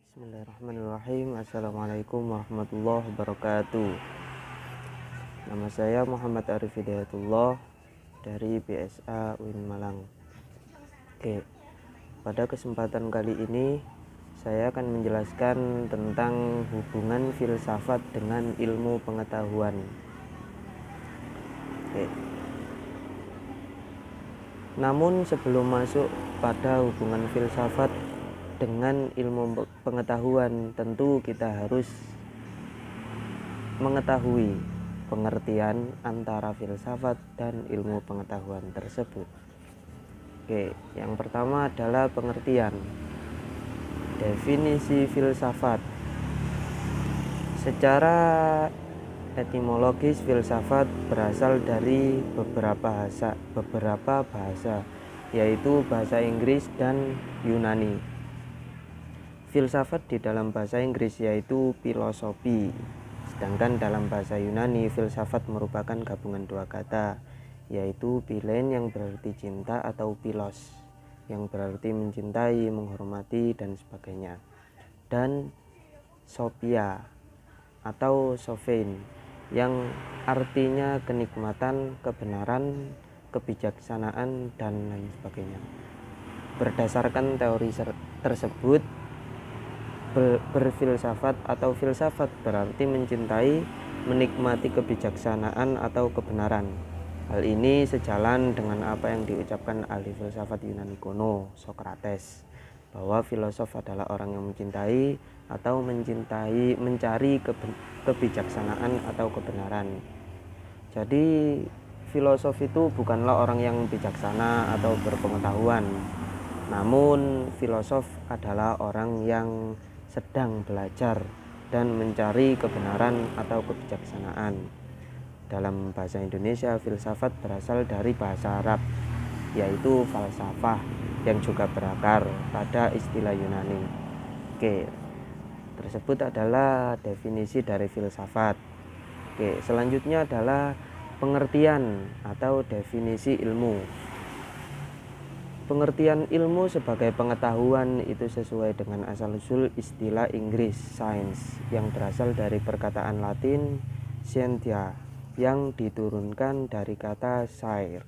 Bismillahirrahmanirrahim. Assalamualaikum warahmatullahi wabarakatuh. Nama saya Muhammad Arif Hidayatullah dari BSA UIN Malang. Oke, pada kesempatan kali ini saya akan menjelaskan tentang hubungan filsafat dengan ilmu pengetahuan. Oke. Namun sebelum masuk pada hubungan filsafat dengan ilmu pengetahuan, tentu kita harus mengetahui pengertian antara filsafat dan ilmu pengetahuan tersebut. Oke, yang pertama adalah pengertian. Definisi filsafat. Secara etimologis, filsafat berasal dari beberapa bahasa, yaitu bahasa Inggris dan Yunani. Filsafat di dalam bahasa Inggris yaitu filosofi, sedangkan dalam bahasa Yunani filsafat merupakan gabungan dua kata, yaitu philein yang berarti cinta atau philos yang berarti mencintai, menghormati dan sebagainya, dan sophia atau sophein yang artinya kenikmatan, kebenaran, kebijaksanaan dan lain sebagainya. Berdasarkan teori tersebut, berfilsafat atau filsafat berarti mencintai, menikmati kebijaksanaan atau kebenaran. Hal ini sejalan dengan apa yang diucapkan ahli filsafat Yunani kuno, Socrates, bahwa filosof adalah orang yang mencintai atau mencari kebijaksanaan atau kebenaran. Jadi filosof itu bukanlah orang yang bijaksana atau berpengetahuan, namun filosof adalah orang yang sedang belajar dan mencari kebenaran atau kebijaksanaan. Dalam bahasa Indonesia, filsafat berasal dari bahasa Arab, yaitu falsafah, yang juga berakar pada istilah Yunani. Oke, tersebut adalah definisi dari filsafat. Oke, selanjutnya adalah pengertian atau definisi ilmu. Pengertian ilmu sebagai pengetahuan itu sesuai dengan asal-usul istilah Inggris science yang berasal dari perkataan Latin scientia yang diturunkan dari kata scire.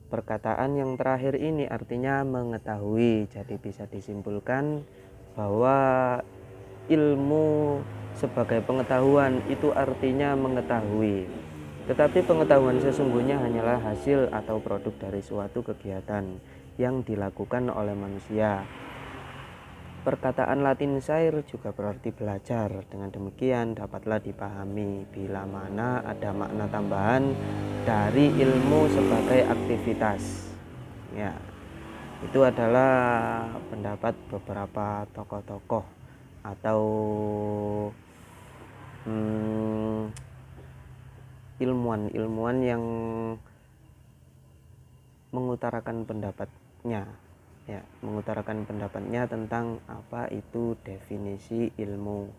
Perkataan yang terakhir ini artinya mengetahui, jadi bisa disimpulkan bahwa ilmu sebagai pengetahuan itu artinya mengetahui. Tetapi pengetahuan sesungguhnya hanyalah hasil atau produk dari suatu kegiatan yang dilakukan oleh manusia. Perkataan Latin scire juga berarti belajar. Dengan demikian dapatlah dipahami bila mana ada makna tambahan dari ilmu sebagai aktivitas. Ya, itu adalah pendapat beberapa tokoh-tokoh atau ilmuwan yang mengutarakan pendapatnya tentang apa itu definisi ilmu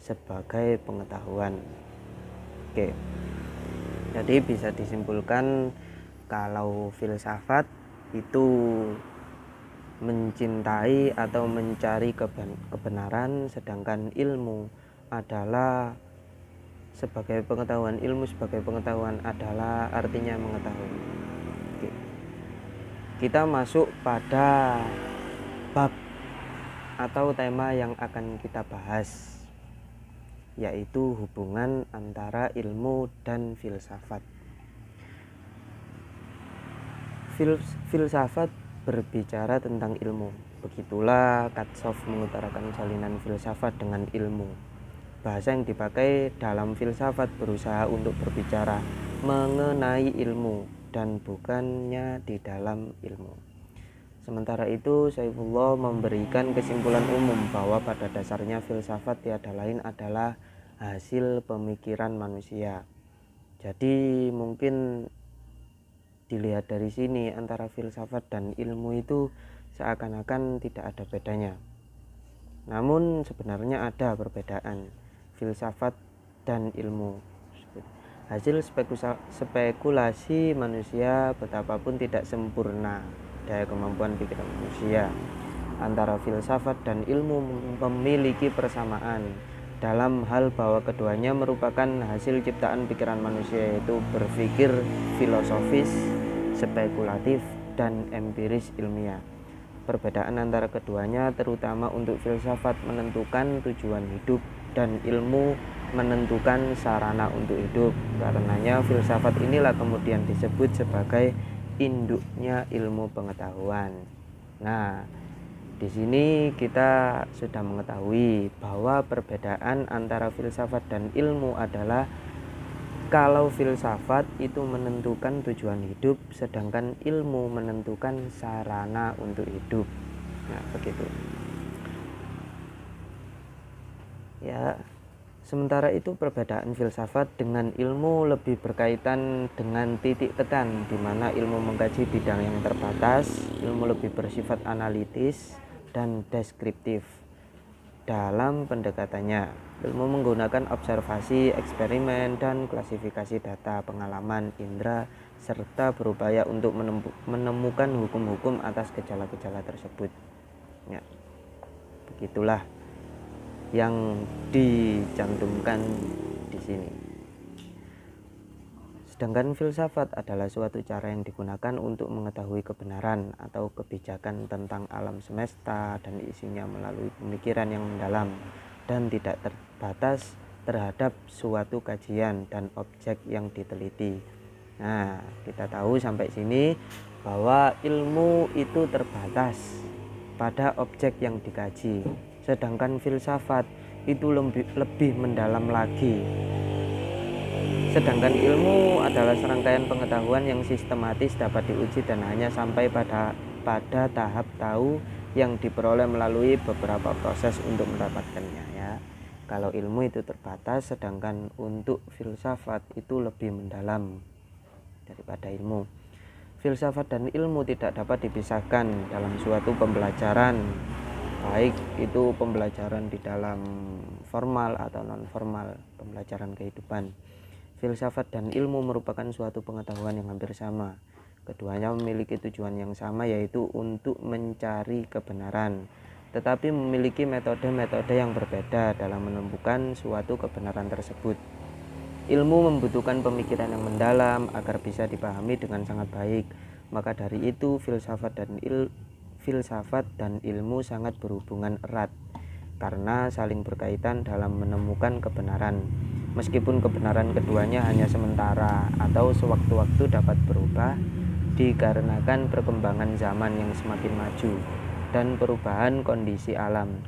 sebagai pengetahuan. Oke, jadi bisa disimpulkan kalau filsafat itu mencintai atau mencari kebenaran, sedangkan ilmu adalah sebagai pengetahuan. Ilmu sebagai pengetahuan adalah artinya mengetahui. Oke. Kita masuk pada bab atau tema yang akan kita bahas, yaitu hubungan antara ilmu dan filsafat. Filsafat berbicara tentang ilmu. Begitulah Katshov mengutarakan salinan filsafat dengan ilmu. Bahasa yang dipakai dalam filsafat berusaha untuk berbicara mengenai ilmu dan bukannya di dalam ilmu. Sementara itu, Saifullah memberikan kesimpulan umum bahwa pada dasarnya filsafat tiada lain adalah hasil pemikiran manusia. Jadi mungkin dilihat dari sini antara filsafat dan ilmu itu seakan-akan tidak ada bedanya. Namun sebenarnya ada perbedaan filsafat dan ilmu. Hasil spekulasi manusia betapapun tidak sempurna daya kemampuan pikiran manusia. antara filsafat dan ilmu memiliki persamaan dalam hal bahwa keduanya merupakan hasil ciptaan pikiran manusia, yaitu berpikir filosofis, spekulatif, dan empiris ilmiah. Perbedaan antara keduanya terutama untuk filsafat menentukan tujuan hidup dan ilmu menentukan sarana untuk hidup. Karenanya filsafat inilah kemudian disebut sebagai induknya ilmu pengetahuan. Nah, di sini kita sudah mengetahui bahwa perbedaan antara filsafat dan ilmu adalah kalau filsafat itu menentukan tujuan hidup, sedangkan ilmu menentukan sarana untuk hidup. Nah, begitu. Ya, sementara itu perbedaan filsafat dengan ilmu lebih berkaitan dengan titik tekan, di mana ilmu mengkaji bidang yang terbatas, ilmu lebih bersifat analitis dan deskriptif dalam pendekatannya. Ilmu menggunakan observasi, eksperimen, dan klasifikasi data, pengalaman, indera, serta berupaya untuk menemukan hukum-hukum atas gejala-gejala tersebut. Ya, begitulah yang dicantumkan di sini. Sedangkan filsafat adalah suatu cara yang digunakan untuk mengetahui kebenaran atau kebijakan tentang alam semesta dan isinya melalui pemikiran yang mendalam dan tidak terbatas terhadap suatu kajian dan objek yang diteliti. Nah, kita tahu sampai sini bahwa ilmu itu terbatas pada objek yang dikaji, sedangkan filsafat itu lebih mendalam lagi. Sedangkan ilmu adalah serangkaian pengetahuan yang sistematis dapat diuji dan hanya sampai pada tahap tahu yang diperoleh melalui beberapa proses untuk mendapatkannya, ya. Kalau ilmu itu terbatas, sedangkan untuk filsafat itu lebih mendalam daripada ilmu. Filsafat dan ilmu tidak dapat dipisahkan dalam suatu pembelajaran, baik itu pembelajaran di dalam formal atau non formal, pembelajaran kehidupan. Filsafat dan ilmu merupakan suatu pengetahuan yang hampir sama. Keduanya memiliki tujuan yang sama, yaitu untuk mencari kebenaran, tetapi memiliki metode-metode yang berbeda dalam menemukan suatu kebenaran tersebut. Ilmu membutuhkan pemikiran yang mendalam agar bisa dipahami dengan sangat baik. Maka dari itu filsafat dan ilmu sangat berhubungan erat karena saling berkaitan dalam menemukan kebenaran. Meskipun kebenaran keduanya hanya sementara atau sewaktu-waktu dapat berubah dikarenakan perkembangan zaman yang semakin maju dan perubahan kondisi alam.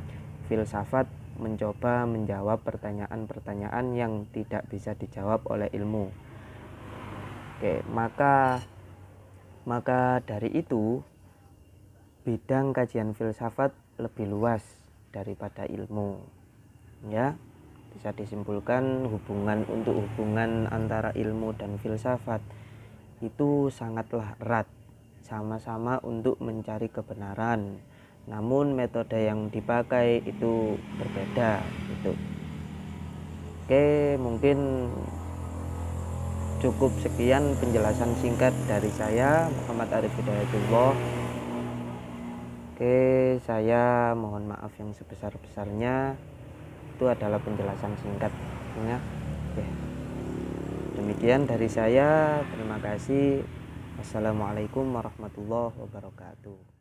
Filsafat mencoba menjawab pertanyaan-pertanyaan yang tidak bisa dijawab oleh ilmu. Oke, maka dari itu bidang kajian filsafat lebih luas daripada ilmu. Ya, bisa disimpulkan hubungan antara ilmu dan filsafat itu sangatlah erat, sama-sama untuk mencari kebenaran, namun metode yang dipakai itu berbeda gitu. Oke, mungkin cukup sekian penjelasan singkat dari saya, Muhammad Arif Hidayatullah. Oke, saya mohon maaf yang sebesar-besarnya. Itu adalah penjelasan singkatnya. Oke. Demikian dari saya. Terima kasih. Wassalamualaikum warahmatullahi wabarakatuh.